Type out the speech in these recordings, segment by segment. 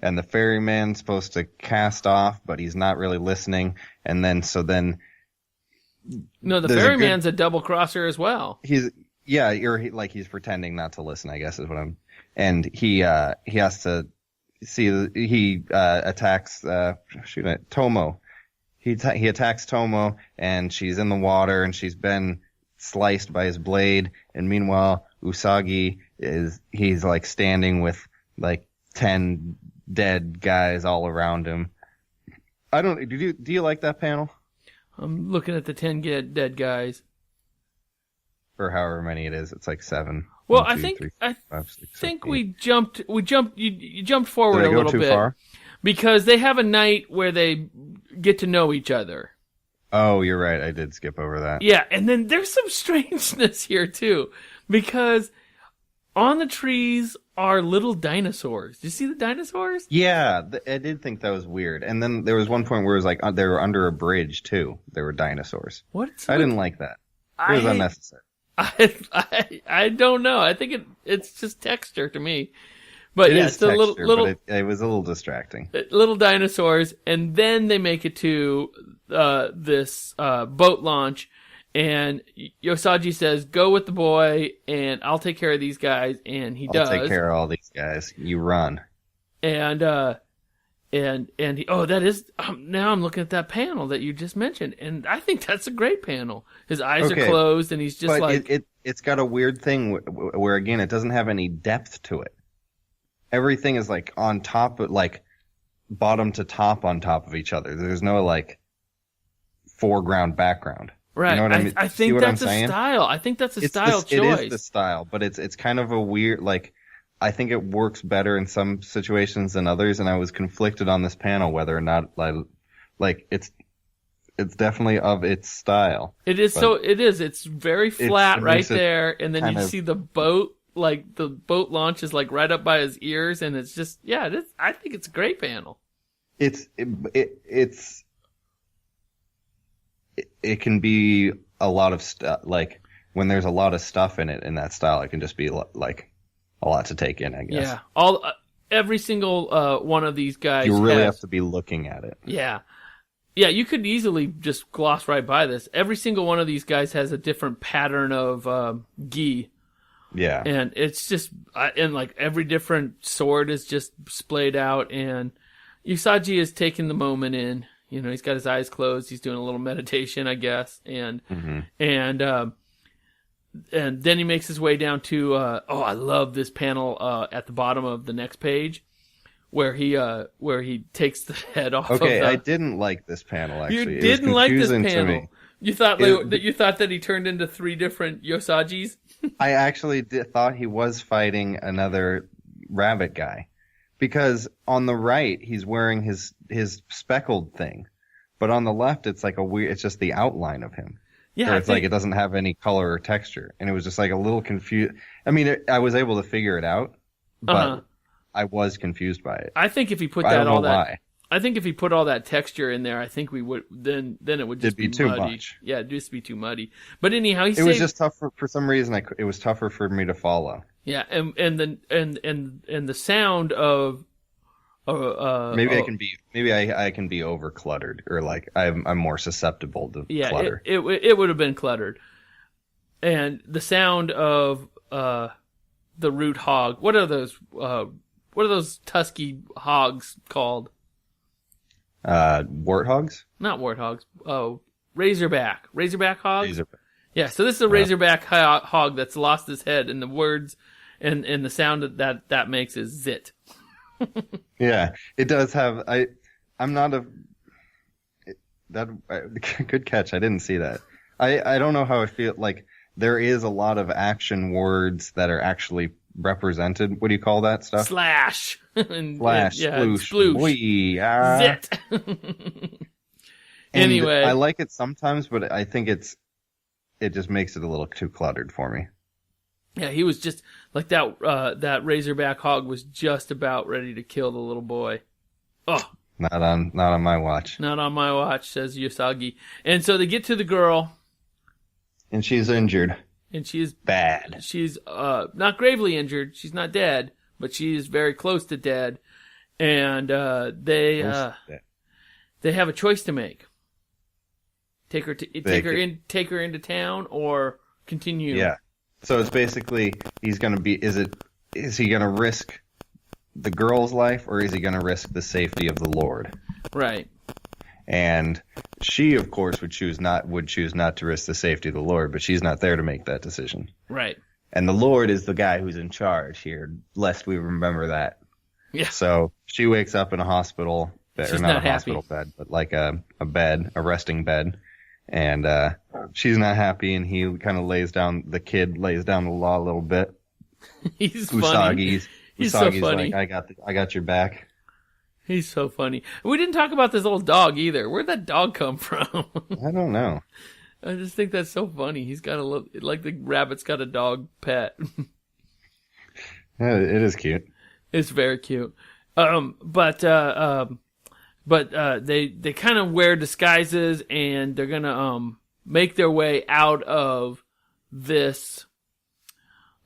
and the ferryman's supposed to cast off, but he's not really listening. And then No, the ferryman's a double crosser as well. He's pretending not to listen, I guess is what I'm. And he has to see. He attacks Tomo. He attacks Tomo, and she's in the water, and she's been sliced by his blade. And meanwhile, Usagi he's like standing with like 10 dead guys all around him. Do you like that panel? I'm looking at the 10 dead guys. Or however many it is, it's like 7. Well, 1, I 2, think 3, 4, 5, 6, 7, 8. we jumped. You jumped forward Did I a go little too bit far? because they have a night where they get to know each other. Oh, you're right. I did skip over that. Yeah, and then there's some strangeness here too, because on the trees are little dinosaurs. Did you see the dinosaurs? Yeah, I did think that was weird. And then there was one point where it was like they were under a bridge too. There were dinosaurs. I didn't like that. It was unnecessary. I don't know. I think it's just texture to me. But it yeah, is it's texture, a little but it was a little distracting. Little dinosaurs, and then they make it to this boat launch, and Usagi says, "Go with the boy, and I'll take care of these guys." And he does. I'll take care of all these guys. You run. And he, that is now I'm looking at that panel that you just mentioned, and I think that's a great panel. His eyes are closed, and he's just it's got a weird thing where again it doesn't have any depth to it. Everything is like on top, like bottom to top on top of each other. There's no like foreground background. Right. You know what I mean? I think that's a style. I think that's a style choice. It is the style, but it's kind of a weird, like, I think it works better in some situations than others, and I was conflicted on this panel whether or not, like it's definitely of its style. It is, it's very flat right there, and then you see the boat, like, the boat launch is, like, right up by his ears, and it's just, I think it's a great panel. It can be a lot of stuff, like, when there's a lot of stuff in it in that style, it can just be, like, a lot to take in, I guess. Yeah. Every single one of these guys you really have to be looking at it. Yeah. Yeah, you could easily just gloss right by this. Every single one of these guys has a different pattern of gi. Yeah. And it's just, and like every different sword is just splayed out, and Usagi is taking the moment in. You know, he's got his eyes closed. He's doing a little meditation, I guess. And then he makes his way down to, I love this panel, at the bottom of the next page where he takes the head off of I didn't like this panel, actually. You didn't like this panel? You thought that he turned into 3 different Usagis? I actually thought he was fighting another rabbit guy, because on the right he's wearing his speckled thing, but on the left it's like it's just the outline of him. Yeah, like it doesn't have any color or texture, and it was just like a little confused. I mean, I was able to figure it out, but I was confused by it. I think if he put I think if he put all that texture in there, I think we would then it would just be too muddy. much. Yeah, it'd just be too muddy. But anyhow, it was just tough for some reason. It was tougher for me to follow. Yeah, and the sound of maybe I can be over cluttered, or like I'm more susceptible to clutter. It would have been cluttered, and the sound of the root hog. What are those tusky hogs called? Warthogs? Not warthogs. Oh, razorback hogs. Razorback. Yeah, so this is a razorback hog that's lost his head, and the words and the sound that makes is zit. Yeah, it does have. I'm not good catch. I didn't see that. I don't know how I feel. Like, there is a lot of action words that are actually represented. What do you call that stuff? Slash. Slash. Sploosh. Boy, zit. Anyway, I like it sometimes, but I think it just makes it a little too cluttered for me. Yeah, he was just like that. That razorback hog was just about ready to kill the little boy. Oh, not on my watch. Not on my watch, says Usagi. And so they get to the girl, and she's injured. And she is bad. She's not gravely injured. She's not dead, but she is very close to dead. and they have a choice to make. Take her into town or continue. Yeah. So it's basically is he gonna risk the girl's life or is he gonna risk the safety of the Lord? Right. And she, of course, would choose not to risk the safety of the Lord, but she's not there to make that decision. Right. And the Lord is the guy who's in charge here, lest we remember that. Yeah. So she wakes up in a hospital, She's or not a hospital bed, but like a resting bed. And she's not happy, and the kid lays down the law a little bit. He's funny. He's so funny. Like, I got your back. He's so funny. We didn't talk about this old dog either. Where'd that dog come from? I don't know. I just think that's so funny. He's got like the rabbit's got a dog pet. Yeah, it is cute. It's very cute. But they kind of wear disguises and they're gonna make their way out of this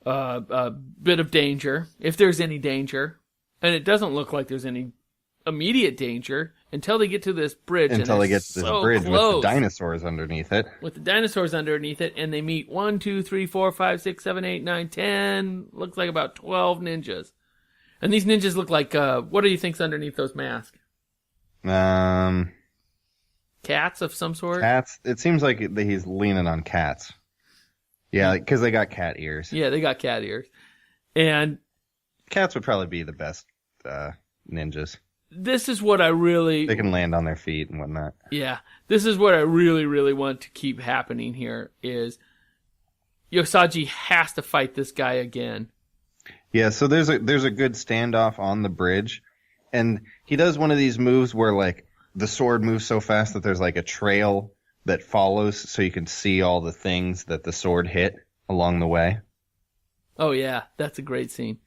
bit of danger, if there's any danger, and it doesn't look like there's any immediate danger until they get to this bridge. Until they get to this bridge with the dinosaurs underneath it. And they meet 1, 2, 3, 4, 5, 6, 7, 8, 9, 10. Looks like about 12 ninjas. And these ninjas look like, what do you think's underneath those masks? Cats of some sort? Cats. It seems like he's leaning on cats. Yeah, because they got cat ears. Yeah, they got cat ears. And cats would probably be the best ninjas. This is what I really... They can land on their feet and whatnot. Yeah. This is what I really, really want to keep happening here is Usagi has to fight this guy again. Yeah, so there's a good standoff on the bridge, and he does one of these moves where like the sword moves so fast that there's like a trail that follows, so you can see all the things that the sword hit along the way. Oh yeah, that's a great scene.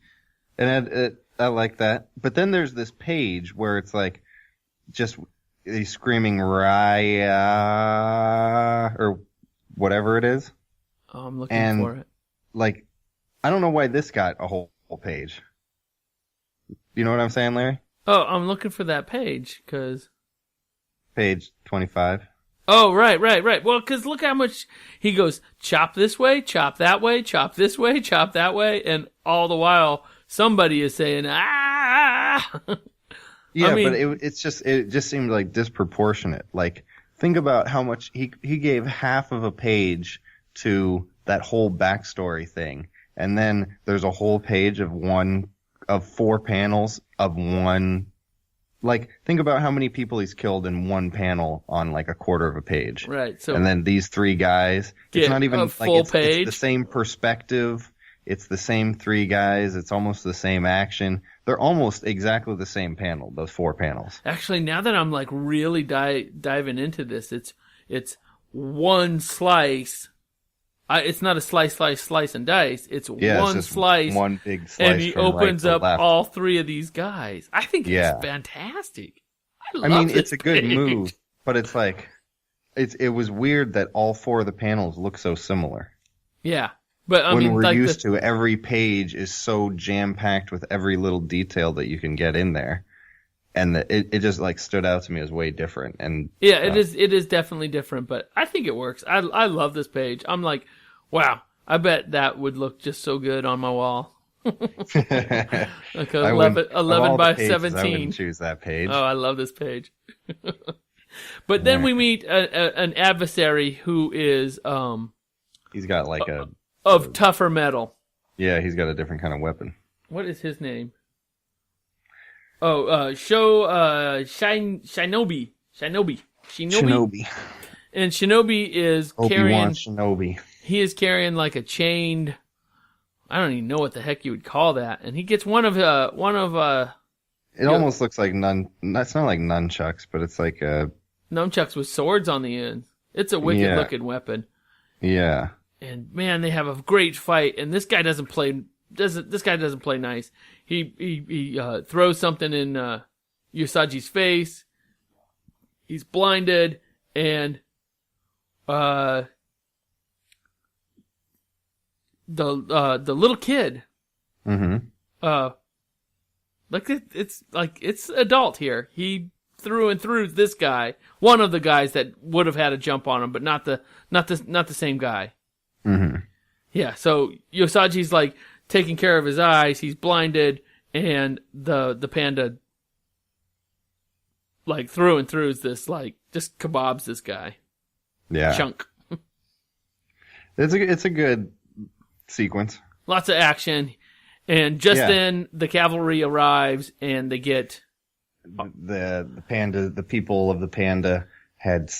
And I like that. But then there's this page where it's like just he's screaming Raya or whatever it is. Oh, I'm looking for it. Like, I don't know why this got a whole page. You know what I'm saying, Larry? Oh, I'm looking for that page, because... Page 25. Oh, right. Well, because look how much... He goes, chop this way, chop that way, chop this way, chop that way, and all the while, somebody is saying, ah! Yeah, but it just seemed like disproportionate. Like, think about how much... He gave half of a page to that whole backstory thing. And then there's a whole page of 4 panels of one. Like, think about how many people he's killed in one panel on like a quarter of a page. Right. So, and then these 3 guys. It's not even a full page. It's the same perspective. It's the same 3 guys. It's almost the same action. They're almost exactly the same panel. Those 4 panels. Actually, now that I'm like really diving into this, it's one slice. It's not a slice, and dice. It's one slice. One big slice. And he opens up all 3 of these guys. I think it's fantastic. I mean, it's a good move, but it's like, it was weird that all 4 of the panels look so similar. Yeah. But when we're used to every page is so jam-packed with every little detail that you can get in there. And it just like stood out to me as way different. And yeah, it is definitely different, but I think it works. I love this page. I'm like, wow, I bet that would look just so good on my wall. Like 11 by 17. I wouldn't choose that page. Oh, I love this page. But then we meet an adversary who is he's got like of tougher metal. Yeah, he's got a different kind of weapon. What is his name? Oh, Shinobi. And Shinobi is Obi-Wan Shinobi. He is carrying like a chained, I don't even know what the heck you would call that. And he gets one of it almost looks like it's not like nunchucks, but it's like nunchucks with swords on the end. It's a wicked looking weapon. Yeah. And man, they have a great fight, and this guy doesn't play nice. He throws something in Usagi's face. He's blinded, and the little kid Like it's adult here. He through and through this guy, one of the guys that would have had a jump on him, but not the same guy. Mm-hmm. Yeah. So Usagi's like taking care of his eyes. He's blinded, and the panda like through and through is this like just kebabs this guy. Yeah. Chunk. It's a good sequence. Lots of action. And just then the cavalry arrives and they get the panda. The people of the panda had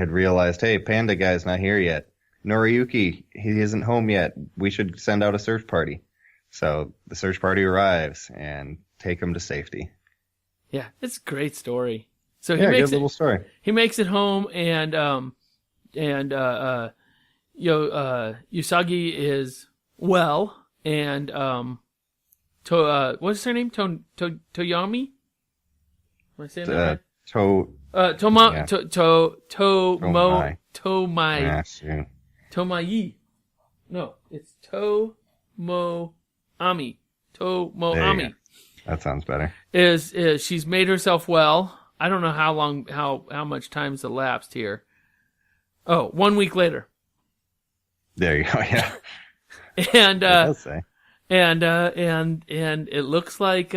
realized, hey, panda guy's not here yet. Noriyuki, he isn't home yet. We should send out a search party. So the search party arrives and take him to safety. Yeah, it's a great story. So good little story. He makes it home, and Usagi is well, and what's her name? Toyami? Am I saying that right? Tomayi. No, it's Tomoami. Tomoami. That sounds better. Is she's made herself well. I don't know how much time's elapsed here. Oh, 1 week later. There you go. Yeah. And say. And it looks like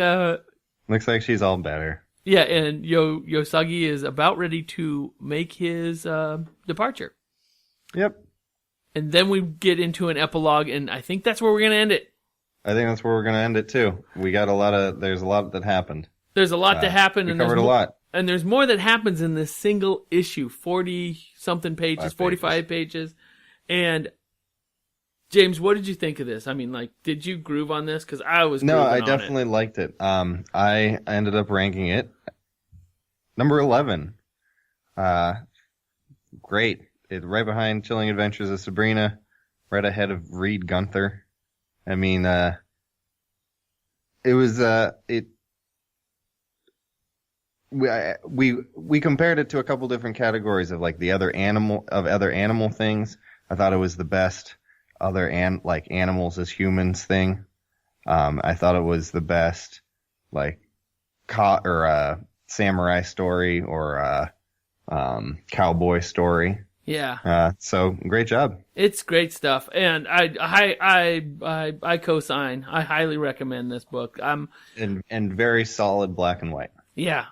she's all better. Yeah, and Usagi is about ready to make his departure. Yep. And then we get into an epilogue, and I think that's where we're going to end it. I think that's where we're going to end it too. There's a lot that happened. There's a lot that happened. We covered a lot. And there's more that happens in this single issue, 40-something pages, 45 pages. And James, what did you think of this? I mean, like, did you groove on this? Because I was grooving on it. No, I definitely liked it. I ended up ranking it number 11. Great. Right behind Chilling Adventures of Sabrina, right ahead of Reed Gunther. I mean, it was we compared it to a couple different categories of like the other animal things. I thought it was the best like animals as humans thing. I thought it was the best like samurai story or cowboy story. Yeah. So great job. It's great stuff, and I co-sign. I highly recommend this book. And very solid black and white. Yeah,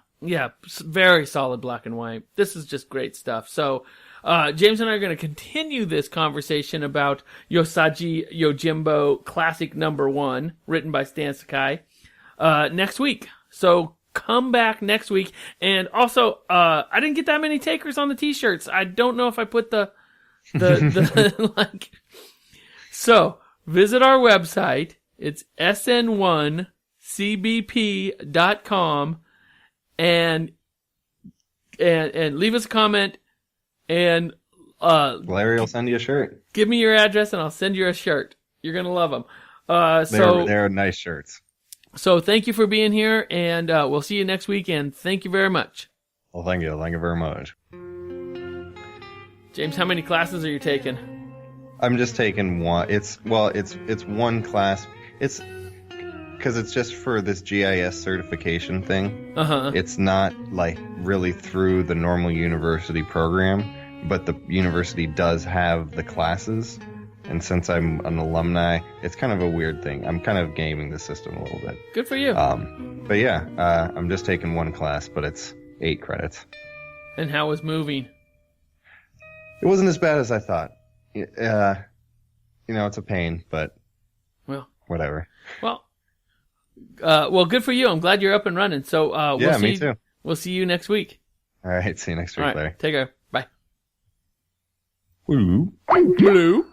very solid black and white. This is just great stuff. So, James and I are going to continue this conversation about Usagi Yojimbo Classic Number 1, written by Stan Sakai, next week. So come back next week. And also, I didn't get that many takers on the t-shirts. I don't know if I put the like. So visit our website. It's sn1cbp.com and leave us a comment. And Larry will send you a shirt. Give me your address and I'll send you a shirt. You're gonna love them. They're nice shirts. So thank you for being here, and we'll see you next week. And thank you very much. Well, thank you very much. James, how many classes are you taking? I'm just taking one. It's one class. It's because it's just for this GIS certification thing. It's not like really through the normal university program, but the university does have the classes. And since I'm an alumni, it's kind of a weird thing. I'm kind of gaming the system a little bit. Good for you. But yeah, I'm just taking one class, but it's 8 credits. And how was moving? It wasn't as bad as I thought. It's a pain, but whatever. Well, good for you. I'm glad you're up and running. So me too. We'll see you next week. All right, see you next week, Larry. Take care. Bye. Woo. Hello.